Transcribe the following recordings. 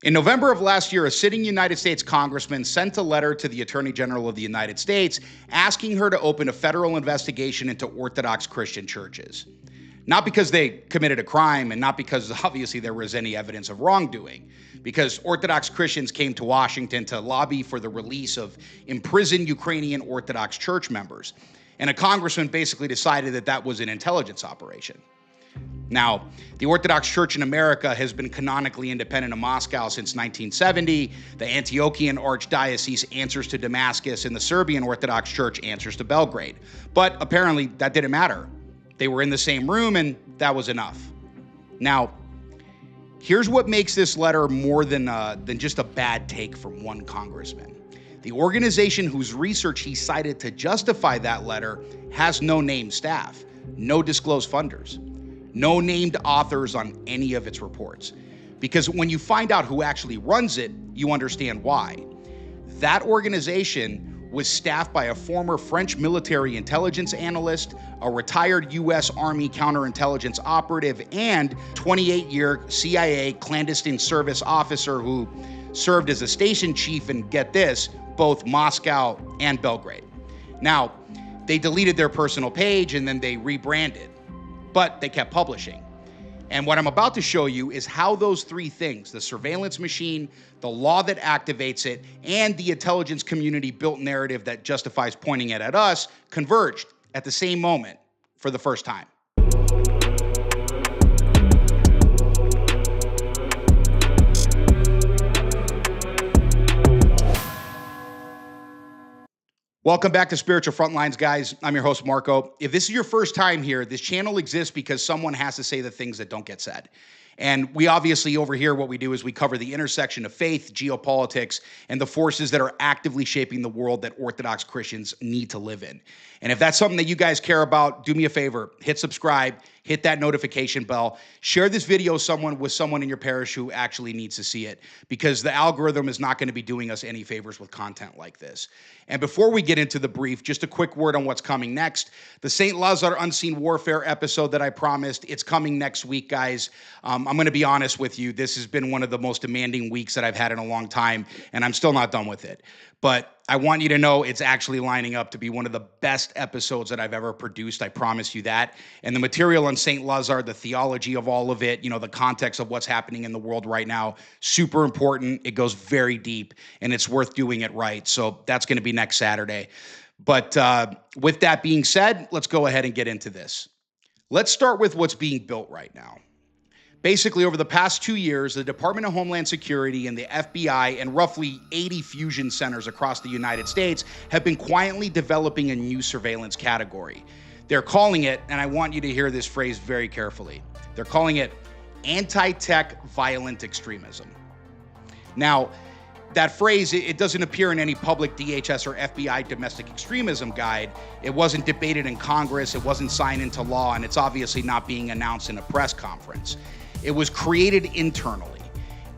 In November of last year, a sitting United States congressman sent a letter to the Attorney General of the United States asking her to open a federal investigation into Orthodox Christian churches. Not because they committed a crime and not because obviously there was any evidence of wrongdoing, because Orthodox Christians came to Washington to lobby for the release of imprisoned Ukrainian Orthodox church members. And a congressman basically decided that that was an intelligence operation. Now, the Orthodox Church in America has been canonically independent of Moscow since 1970. The Antiochian Archdiocese answers to Damascus, and the Serbian Orthodox Church answers to Belgrade. But apparently that didn't matter. They were in the same room, and that was enough. Now, here's what makes this letter more than just a bad take from one congressman. The organization whose research he cited to justify that letter has no named staff, no disclosed funders, no named authors on any of its reports. Because when you find out who actually runs it, you understand why. That organization was staffed by a former French military intelligence analyst, a retired U.S. Army counterintelligence operative, and 28-year CIA clandestine service officer who served as a station chief in, get this, both Moscow and Belgrade. Now, they deleted their personal page and then they rebranded, but they kept publishing. And what I'm about to show you is how those three things, the surveillance machine, the law that activates it, and the intelligence community built narrative that justifies pointing it at us, converged at the same moment for the first time. Welcome back to Spiritual Frontlines, guys. I'm your host, Marco. If this is your first time here, this channel exists because someone has to say the things that don't get said. And we obviously over here, what we do is we cover the intersection of faith, geopolitics, and the forces that are actively shaping the world that Orthodox Christians need to live in. And if that's something that you guys care about, do me a favor, hit subscribe, hit that notification bell, share this video with someone in your parish who actually needs to see it, because the algorithm is not going to be doing us any favors with content like this. And before we get into the brief, just a quick word on what's coming next. The St. Lazar Unseen Warfare episode that I promised, it's coming next week, guys. I'm going to be honest with you. This has been one of the most demanding weeks that I've had in a long time, and I'm still not done with it. But I want you to know it's actually lining up to be one of the best episodes that I've ever produced. I promise you that. And the material on St. Lazar, the theology of all of it, the context of what's happening in the world right now, super important. It goes very deep, and it's worth doing it right. So that's going to be next Saturday. But with that being said, let's go ahead and get into this. Let's start with what's being built right now. Basically, over the past 2 years, the Department of Homeland Security and the FBI and roughly 80 fusion centers across the United States have been quietly developing a new surveillance category. They're calling it, and I want you to hear this phrase very carefully, they're calling it anti-tech violent extremism. Now, that phrase, it doesn't appear in any public DHS or FBI domestic extremism guide. It wasn't debated in Congress, it wasn't signed into law, and it's obviously not being announced in a press conference. It was created internally.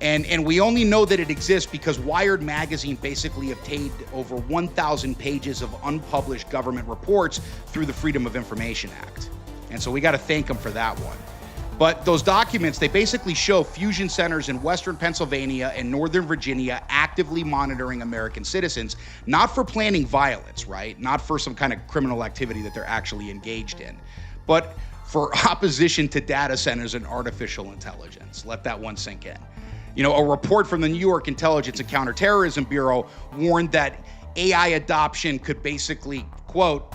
And we only know that it exists because Wired magazine basically obtained over 1,000 pages of unpublished government reports through the Freedom of Information Act. And so we got to thank them for that one. But those documents, they basically show fusion centers in Western Pennsylvania and Northern Virginia actively monitoring American citizens, not for planning violence, right? Not for some kind of criminal activity that they're actually engaged in, but for opposition to data centers and artificial intelligence. Let that one sink in. A report from the New York Intelligence and Counterterrorism Bureau warned that AI adoption could basically, quote,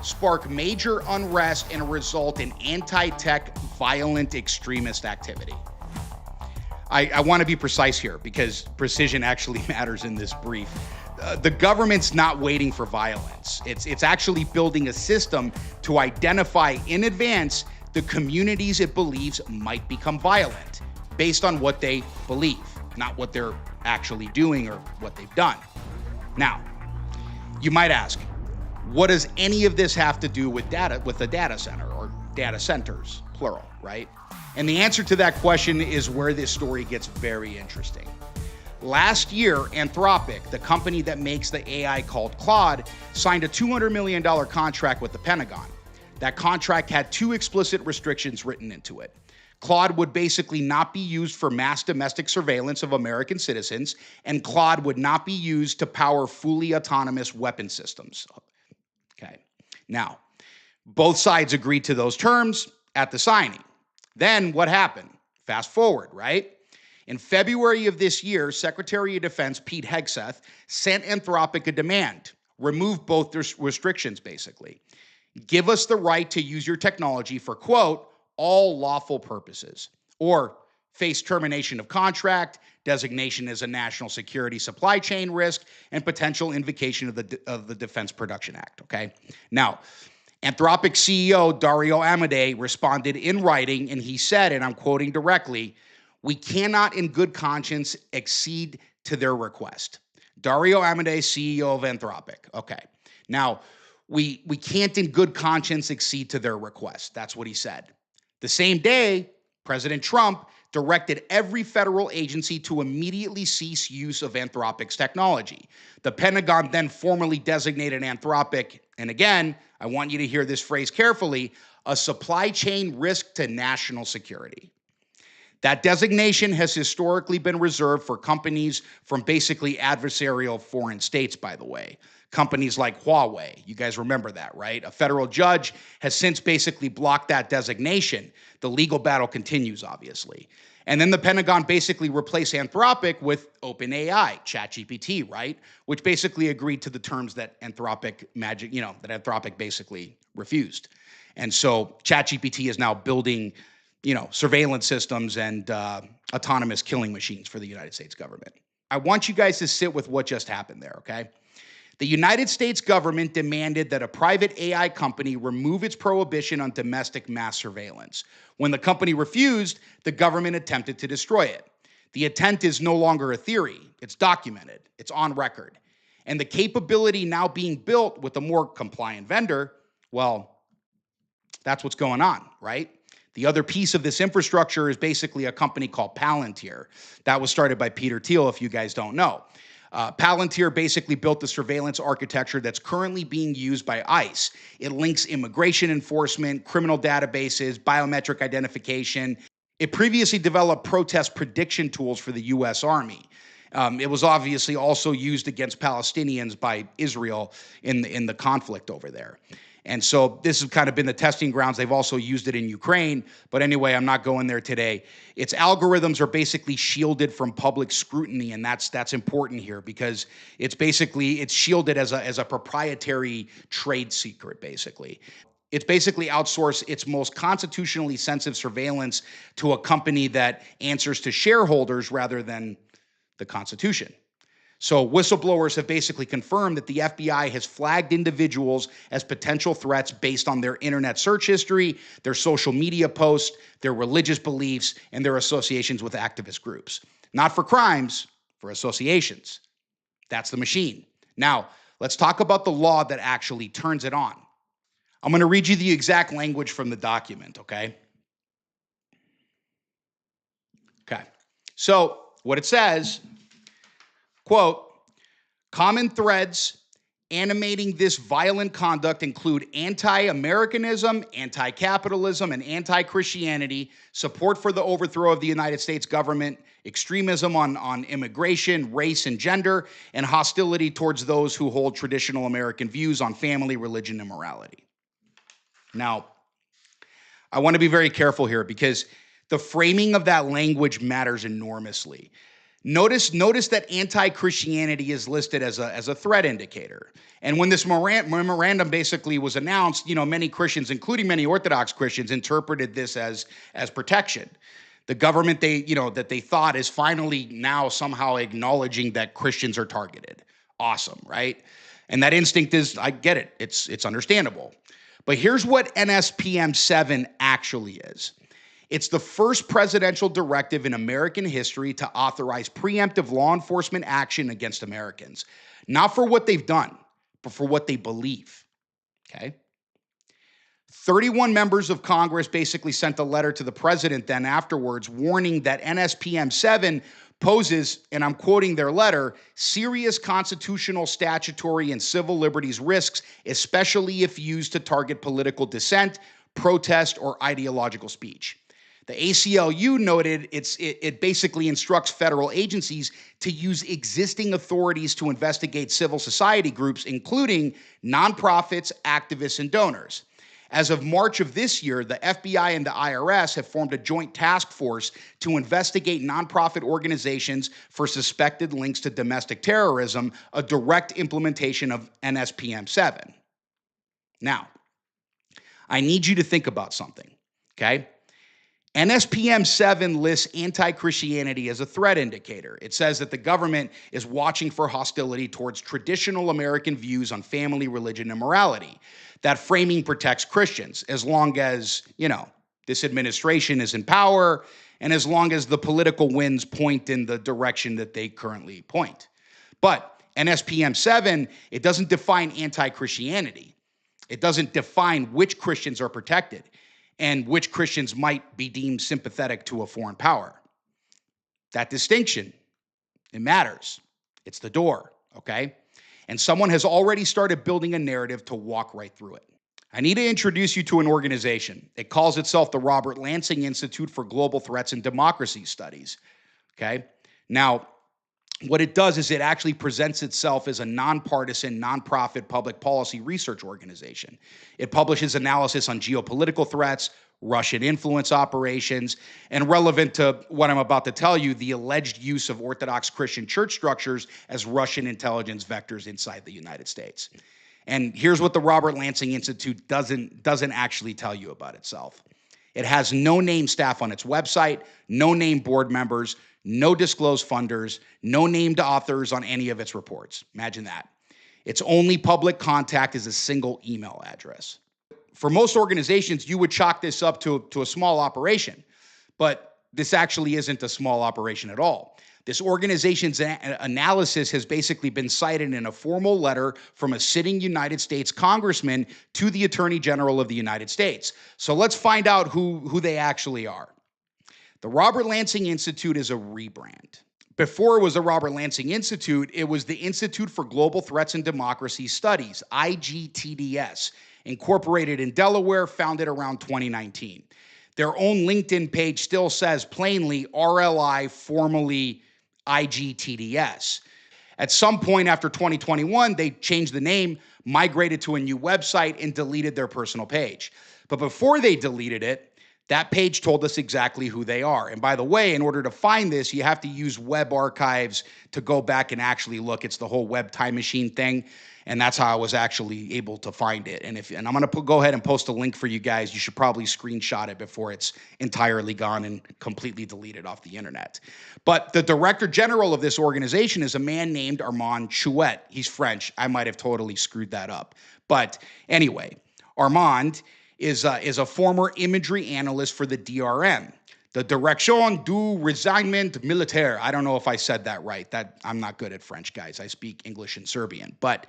spark major unrest and result in anti-tech violent extremist activity. I want to be precise here because precision actually matters in this brief. The government's not waiting for violence. It's actually building a system to identify in advance the communities it believes might become violent based on what they believe, not what they're actually doing or what they've done. Now, you might ask, what does any of this have to do with the data center or data centers, plural, right? And the answer to that question is where this story gets very interesting. Last year, Anthropic, the company that makes the AI called Claude, signed a $200 million contract with the Pentagon. That contract had two explicit restrictions written into it. Claude would basically not be used for mass domestic surveillance of American citizens, and Claude would not be used to power fully autonomous weapon systems. Okay. Now, both sides agreed to those terms at the signing. Then what happened? Fast forward, right? In February of this year, Secretary of Defense Pete Hegseth sent Anthropic a demand. Remove both their restrictions, basically. Give us the right to use your technology for, quote, all lawful purposes, or face termination of contract, designation as a national security supply chain risk, and potential invocation of the Defense Production Act, okay? Now, Anthropic CEO Dario Amodei responded in writing, and he said, and I'm quoting directly, "We cannot in good conscience accede to their request." Dario Amodei, CEO of Anthropic. Okay. Now, we can't in good conscience accede to their request. That's what he said. The same day, President Trump directed every federal agency to immediately cease use of Anthropic's technology. The Pentagon then formally designated Anthropic, and again, I want you to hear this phrase carefully, a supply chain risk to national security. That designation has historically been reserved for companies from basically adversarial foreign states, by the way. Companies like Huawei. You guys remember that, right? A federal judge has since basically blocked that designation. The legal battle continues, obviously. And then the Pentagon basically replaced Anthropic with OpenAI, ChatGPT, right? Which basically agreed to the terms that Anthropic basically refused. And so ChatGPT is now building surveillance systems and autonomous killing machines for the United States government. I want you guys to sit with what just happened there, okay? The United States government demanded that a private AI company remove its prohibition on domestic mass surveillance. When the company refused, the government attempted to destroy it. The intent is no longer a theory. It's documented. It's on record. And the capability now being built with a more compliant vendor, well, that's what's going on, right? The other piece of this infrastructure is basically a company called Palantir. That was started by Peter Thiel, if you guys don't know. Palantir basically built the surveillance architecture that's currently being used by ICE. It links immigration enforcement, criminal databases, biometric identification. It previously developed protest prediction tools for the U.S. Army. It was obviously also used against Palestinians by Israel in the conflict over there. And so this has kind of been the testing grounds. They've also used it in Ukraine. But anyway, I'm not going there today. Its algorithms are basically shielded from public scrutiny, and that's important here because it's shielded as a proprietary trade secret, basically. It's basically outsourced its most constitutionally sensitive surveillance to a company that answers to shareholders rather than the Constitution. So whistleblowers have basically confirmed that the FBI has flagged individuals as potential threats based on their internet search history, their social media posts, their religious beliefs, and their associations with activist groups. Not for crimes, for associations. That's the machine. Now, let's talk about the law that actually turns it on. I'm going to read you the exact language from the document, okay? Okay. So what it says, quote, common threads animating this violent conduct include anti-Americanism, anti-capitalism, and anti-Christianity, support for the overthrow of the United States government, extremism on immigration, race, and gender, and hostility towards those who hold traditional American views on family, religion, and morality. Now, I want to be very careful here because the framing of that language matters enormously. Notice that anti-Christianity is listed as a threat indicator. And when this memorandum basically was announced, many Christians, including many Orthodox Christians, interpreted this as protection. The government that they thought is finally now somehow acknowledging that Christians are targeted. Awesome, right? And that instinct is, I get it. It's understandable. But here's what NSPM 7 actually is. It's the first presidential directive in American history to authorize preemptive law enforcement action against Americans. Not for what they've done, but for what they believe, okay? 31 members of Congress basically sent a letter to the president then afterwards warning that NSPM 7 poses, and I'm quoting their letter, serious constitutional, statutory, and civil liberties risks, especially if used to target political dissent, protest, or ideological speech. The ACLU noted it basically instructs federal agencies to use existing authorities to investigate civil society groups, including nonprofits, activists, and donors. As of March of this year, the FBI and the IRS have formed a joint task force to investigate nonprofit organizations for suspected links to domestic terrorism, a direct implementation of NSPM 7. Now, I need you to think about something, okay? NSPM 7 lists anti-Christianity as a threat indicator. It says that the government is watching for hostility towards traditional American views on family, religion, and morality. That framing protects Christians as long as, this administration is in power and as long as the political winds point in the direction that they currently point. But NSPM 7, it doesn't define anti-Christianity. It doesn't define which Christians are protected and which Christians might be deemed sympathetic to a foreign power. That distinction, it matters. It's the door, okay? And someone has already started building a narrative to walk right through it. I need to introduce you to an organization. It calls itself the Robert Lansing Institute for Global Threats and Democracy Studies, okay? Now, what it does is it actually presents itself as a nonpartisan, nonprofit public policy research organization. It publishes analysis on geopolitical threats, Russian influence operations, and relevant to what I'm about to tell you, the alleged use of Orthodox Christian church structures as Russian intelligence vectors inside the United States. And here's what the Robert Lansing Institute doesn't actually tell you about itself. It has no named staff on its website, no named board members, no disclosed funders, no named authors on any of its reports. Imagine that. Its only public contact is a single email address. For most organizations, you would chalk this up to a small operation, but this actually isn't a small operation at all. This organization's analysis has basically been cited in a formal letter from a sitting United States Congressman to the Attorney General of the United States. So let's find out who they actually are. The Robert Lansing Institute is a rebrand. Before it was the Robert Lansing Institute, it was the Institute for Global Threats and Democracy Studies, IGTDS, incorporated in Delaware, founded around 2019. Their own LinkedIn page still says plainly RLI, formerly IGTDS. At some point after 2021, they changed the name, migrated to a new website, and deleted their personal page. But before they deleted it, that page told us exactly who they are. And by the way, in order to find this, you have to use web archives to go back and actually look. It's the whole web time machine thing. And that's how I was actually able to find it. And I'm going to go ahead and post a link for you guys. You should probably screenshot it before it's entirely gone and completely deleted off the internet. But the director general of this organization is a man named Armand Chouet. He's French. I might have totally screwed that up. But anyway, Armand is a former imagery analyst for the DRM, the Direction du Renseignement Militaire. I don't know if I said that right. I'm not good at French, guys. I speak English and Serbian. But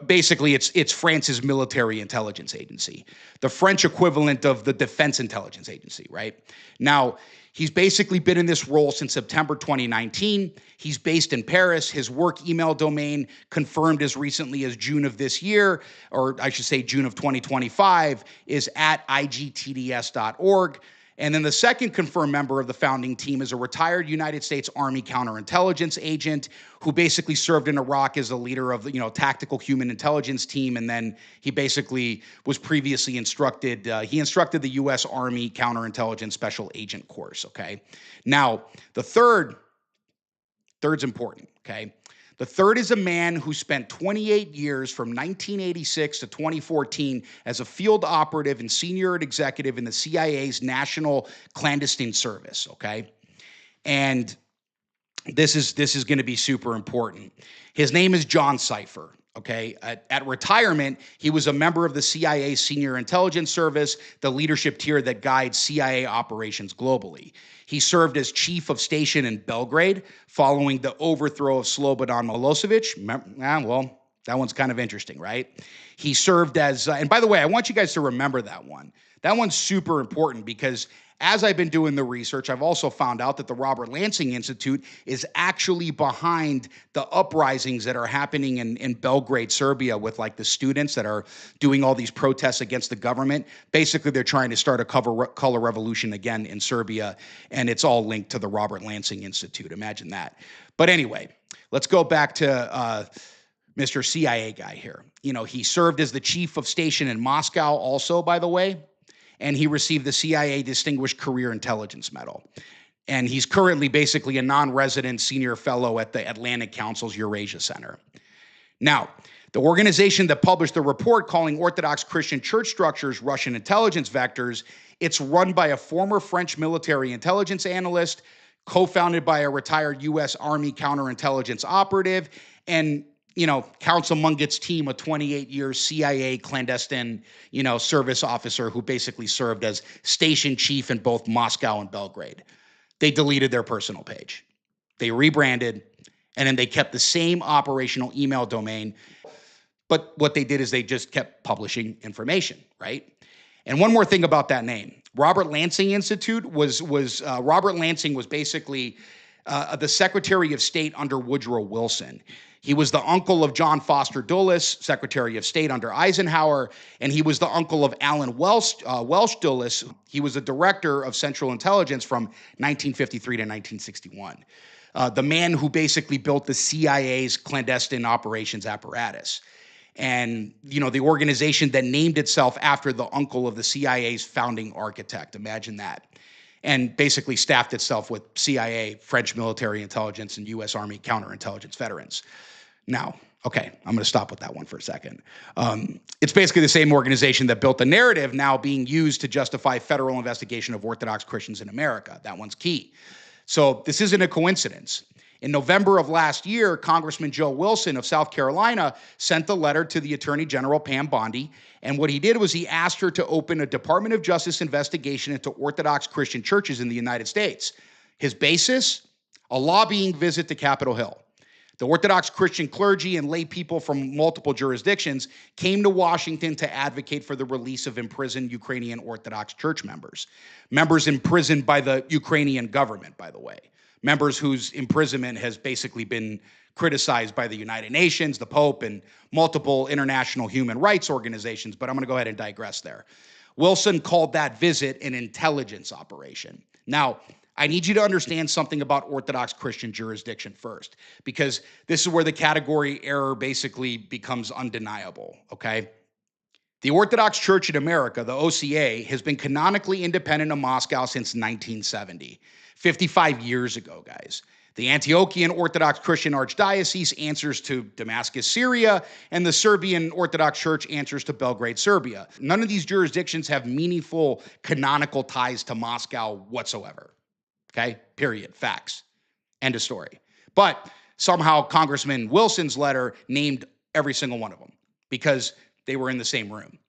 basically, it's France's military intelligence agency, the French equivalent of the Defense Intelligence Agency, right? Now, he's basically been in this role since September 2019. He's based in Paris. His work email domain, confirmed as recently as June of this year, or I should say June of 2025, is at igtds.org. And then the second confirmed member of the founding team is a retired United States Army counterintelligence agent who basically served in Iraq as the leader of the tactical human intelligence team. And then he basically was previously instructed, he instructed the U.S. Army counterintelligence special agent course, okay? Now, the third's important, okay? The third is a man who spent 28 years from 1986 to 2014 as a field operative and senior executive in the CIA's National Clandestine Service, okay? And this is going to be super important. His name is John Cipher, okay? At retirement, he was a member of the CIA's Senior Intelligence Service, the leadership tier that guides CIA operations globally. He served as chief of station in Belgrade following the overthrow of Slobodan Milosevic. Well, that one's kind of interesting, right? He served as, and by the way, I want you guys to remember that one. That one's super important because As I've been doing the research, I've also found out that the Robert Lansing Institute is actually behind the uprisings that are happening in Belgrade, Serbia, with like the students that are doing all these protests against the government. Basically, they're trying to start a color revolution again in Serbia, and it's all linked to the Robert Lansing Institute. Imagine that. But anyway, let's go back to Mr. CIA guy here. You know, he served as the chief of station in Moscow also, by the way, and he received the CIA Distinguished Career Intelligence Medal. And he's currently basically a non-resident senior fellow at the Atlantic Council's Eurasia Center. Now, the organization that published the report calling Orthodox Christian church structures Russian intelligence vectors, it's run by a former French military intelligence analyst, co-founded by a retired U.S. Army counterintelligence operative, and counts among its team a 28-year CIA clandestine, service officer who basically served as station chief in both Moscow and Belgrade. They deleted their personal page. They rebranded, and then they kept the same operational email domain. But what they did is they just kept publishing information, right? And one more thing about that name. Robert Lansing Institute was Robert Lansing was basically the Secretary of State under Woodrow Wilson. He was the uncle of John Foster Dulles, Secretary of State under Eisenhower, and he was the uncle of Alan Welsh Dulles. He was a director of Central Intelligence from 1953 to 1961. The man who basically built the CIA's clandestine operations apparatus. And, the organization that named itself after the uncle of the CIA's founding architect. Imagine that. And basically staffed itself with CIA, French military intelligence, and U.S. Army counterintelligence veterans. Now, okay, I'm going to stop with that one for a second. It's basically the same organization that built the narrative now being used to justify federal investigation of Orthodox Christians in America. That one's key. So this isn't a coincidence. In November of last year, Congressman Joe Wilson of South Carolina sent a letter to the Attorney General Pam Bondi, and what he did was he asked her to open a Department of Justice investigation into Orthodox Christian churches in the United States. His basis? A lobbying visit to Capitol Hill. The Orthodox Christian clergy and lay people from multiple jurisdictions came to Washington to advocate for the release of imprisoned Ukrainian Orthodox church members. Members imprisoned by the Ukrainian government, by the way. Members whose imprisonment has basically been criticized by the United Nations, the Pope, and multiple international human rights organizations, but I'm going to go ahead and digress there. Wilson called that visit an intelligence operation. Now, I need you to understand something about Orthodox Christian jurisdiction first, because this is where the category error basically becomes undeniable, okay? The Orthodox Church in America, the OCA, has been canonically independent of Moscow since 1970, 55 years ago, guys. The Antiochian Orthodox Christian Archdiocese answers to Damascus, Syria, and the Serbian Orthodox Church answers to Belgrade, Serbia. None of these jurisdictions have meaningful canonical ties to Moscow whatsoever. Okay, period, facts, end of story. But somehow Congressman Wilson's letter named every single one of them because they were in the same room.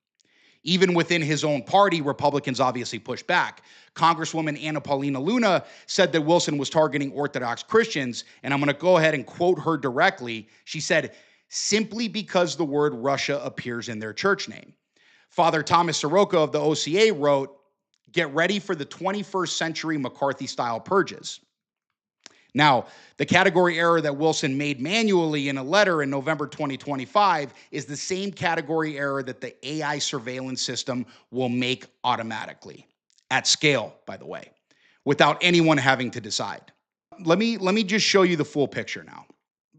Even within his own party, Republicans obviously pushed back. Congresswoman Anna Paulina Luna said that Wilson was targeting Orthodox Christians, and I'm going to go ahead and quote her directly. She said, simply because the word Russia appears in their church name. Father Thomas Soroka of the OCA wrote, get ready for the 21st century McCarthy-style purges. Now, the category error that Wilson made manually in a letter in November 2025 is the same category error that the AI surveillance system will make automatically, at scale, by the way, without anyone having to decide. Let me just show you the full picture now,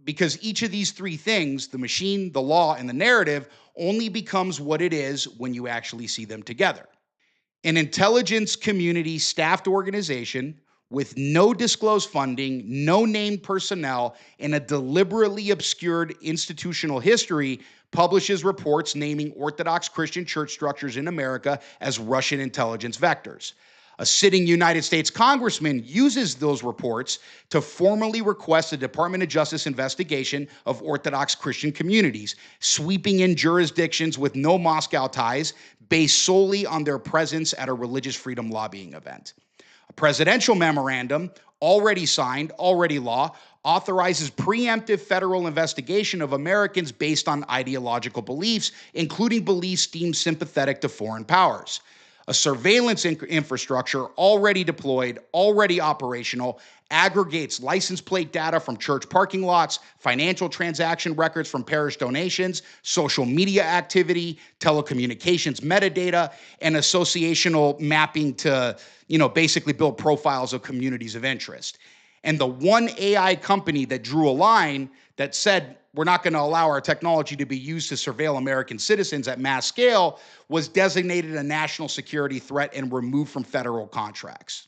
because each of these three things, the machine, the law, and the narrative, only becomes what it is when you actually see them together. An intelligence community staffed organization with no disclosed funding, no named personnel, and a deliberately obscured institutional history publishes reports naming Orthodox Christian church structures in America as Russian intelligence vectors. A sitting United States congressman uses those reports to formally request a Department of Justice investigation of Orthodox Christian communities, sweeping in jurisdictions with no Moscow ties based solely on their presence at a religious freedom lobbying event. A presidential memorandum, already signed, already law, authorizes preemptive federal investigation of Americans based on ideological beliefs, including beliefs deemed sympathetic to foreign powers. A surveillance infrastructure already deployed, already operational, aggregates license plate data from church parking lots, financial transaction records from parish donations, social media activity, telecommunications metadata, and associational mapping to, basically build profiles of communities of interest. And the one AI company that drew a line that said, we're not going to allow our technology to be used to surveil American citizens at mass scale, was designated a national security threat and removed from federal contracts.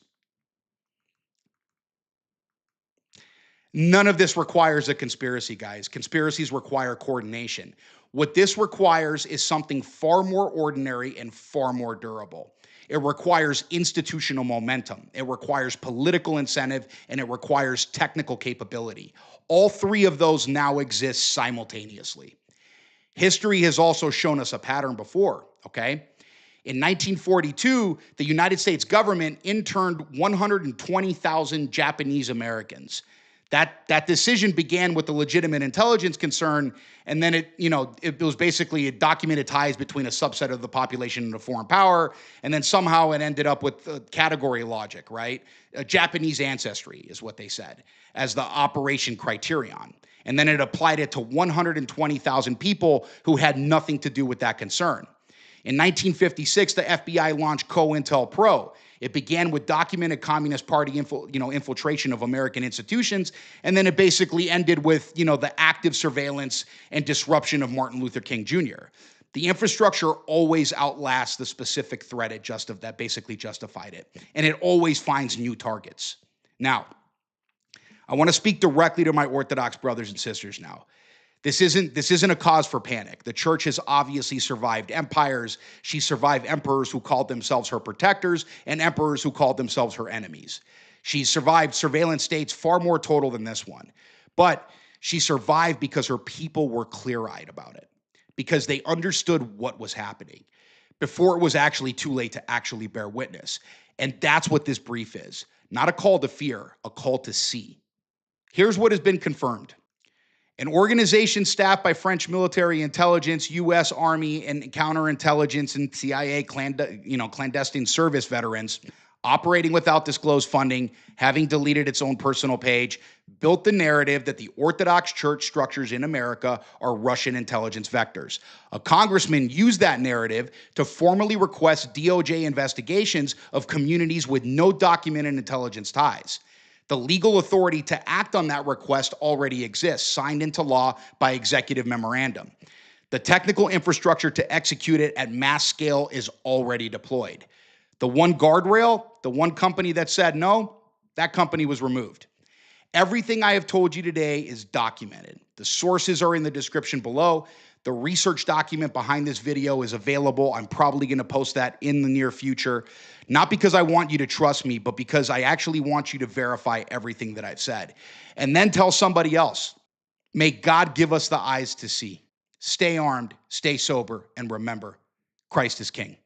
None of this requires a conspiracy, guys. Conspiracies require coordination. What this requires is something far more ordinary and far more durable. It requires institutional momentum. It requires political incentive, and it requires technical capability. All three of those now exist simultaneously. History has also shown us a pattern before, okay? In 1942, the United States government interned 120,000 Japanese Americans. That decision began with a legitimate intelligence concern, and then it was basically a documented ties between a subset of the population and a foreign power, and then somehow it ended up with category logic, right? Japanese ancestry is what they said as the operation criterion. And then it applied it to 120,000 people who had nothing to do with that concern. In 1956, the FBI launched COINTELPRO. It began with documented Communist Party infiltration of American institutions, and then it basically ended with the active surveillance and disruption of Martin Luther King Jr. The infrastructure always outlasts the specific threat that basically justified it, and it always finds new targets. Now, I want to speak directly to my Orthodox brothers and sisters now. This isn't a cause for panic. The church has obviously survived empires. She survived emperors who called themselves her protectors and emperors who called themselves her enemies. She survived surveillance states far more total than this one. But she survived because her people were clear-eyed about it, because they understood what was happening before it was actually too late to actually bear witness. And that's what this brief is. Not a call to fear, a call to see. Here's what has been confirmed. An organization staffed by French military intelligence, U.S. Army, and counterintelligence and CIA clandestine service veterans, operating without disclosed funding, having deleted its own personal page, built the narrative that the Orthodox Church structures in America are Russian intelligence vectors. A congressman used that narrative to formally request DOJ investigations of communities with no documented intelligence ties. The legal authority to act on that request already exists, signed into law by executive memorandum. The technical infrastructure to execute it at mass scale is already deployed. The one guardrail, the one company that said no, that company was removed. Everything I have told you today is documented. The sources are in the description below. The research document behind this video is available. I'm probably going to post that in the near future. Not because I want you to trust me, but because I actually want you to verify everything that I've said. And then tell somebody else. May God give us the eyes to see. Stay armed, stay sober, and remember, Christ is King.